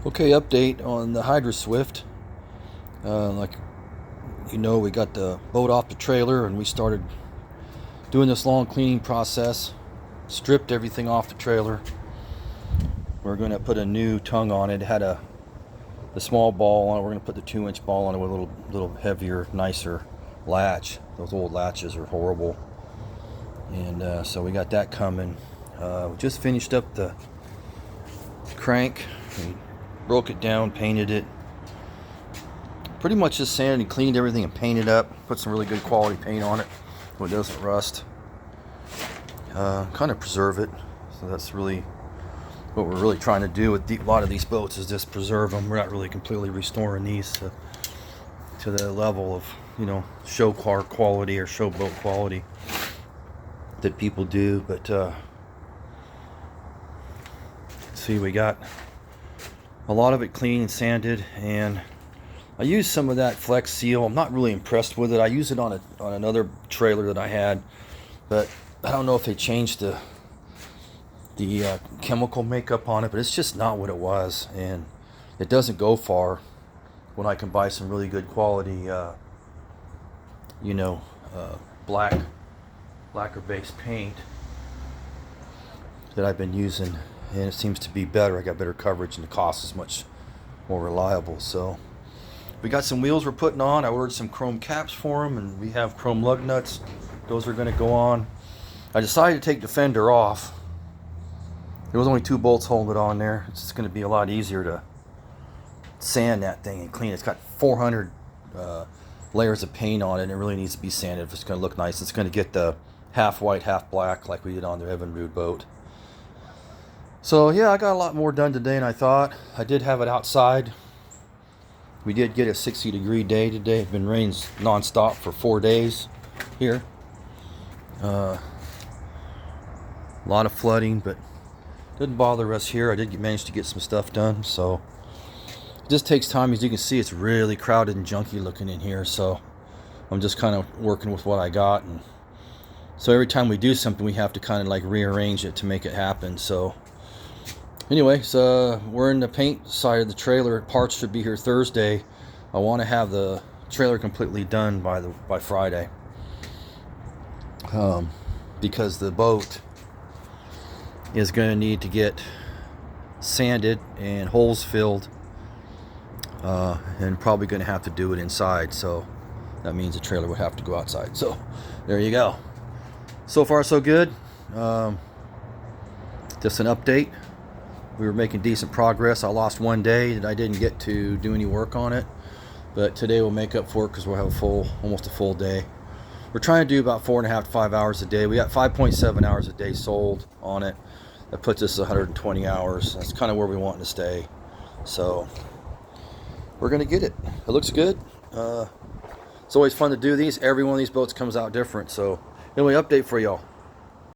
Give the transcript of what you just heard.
Okay, update on the Hydroswift. Like you know, we got the boat off the trailer and we started doing this long cleaning process. Stripped everything off the trailer. We're going to put a new tongue on it. It had the small ball on it. We're going to put the 2-inch ball on it with a little heavier, nicer latch. Those old latches are horrible. And so we got that coming. We just finished up the crank. We broke it down, painted it. Pretty much just sanded and cleaned everything and painted up. Put some really good quality paint on it so it doesn't rust. Kind of preserve it. So that's really what we're really trying to do with a lot of these boats, is just preserve them. We're not really completely restoring these to the level of, you know, show car quality or show boat quality that people do. But see, we got a lot of it clean and sanded, and I used some of that Flex Seal. I'm not really impressed with it. I used it on another trailer that I had, but I don't know if they changed the chemical makeup on it, but it's just not what it was, and it doesn't go far when I can buy some really good quality, lacquer based paint that I've been using, and it seems to be better. I got better coverage and the cost is much more reliable. So we got some wheels we're putting on. I ordered some chrome caps for them, and we have chrome lug nuts. Those are going to go on. I decided to take the fender off. There was only 2 bolts holding it on there. It's just going to be a lot easier to sand that thing and clean it. It's got 400 layers of paint on it, and it really needs to be sanded if it's going to look nice. It's going to get the half white, half black like we did on the Evinrude boat. So yeah, I got a lot more done today than I thought. I did have it outside. We did get a 60-degree day today. It's been raining non-stop for 4 days here. A lot of flooding, but didn't bother us here. I did manage to get some stuff done, so it just takes time. As you can see, it's really crowded and junky looking in here, so I'm just kind of working with what I got. And so every time we do something, we have to kind of like rearrange it to make it happen. So anyway, so we're in the paint side of the trailer. Parts should be here Thursday. I want to have the trailer completely done by Friday, because the boat is going to need to get sanded and holes filled, and probably going to have to do it inside. So that means the trailer would have to go outside. So there you go. So far so good. Just an update. We were making decent progress. I lost 1 day that I didn't get to do any work on it, but today we'll make up for it because we'll have almost a full day. We're trying to do about 4.5 to 5 hours a day. We got 5.7 hours a day sold on it. That puts us 120 hours. That's kind of where we want to stay. So we're going to get it. It looks good. It's always fun to do these. Every one of these boats comes out different. So anyway, update for y'all.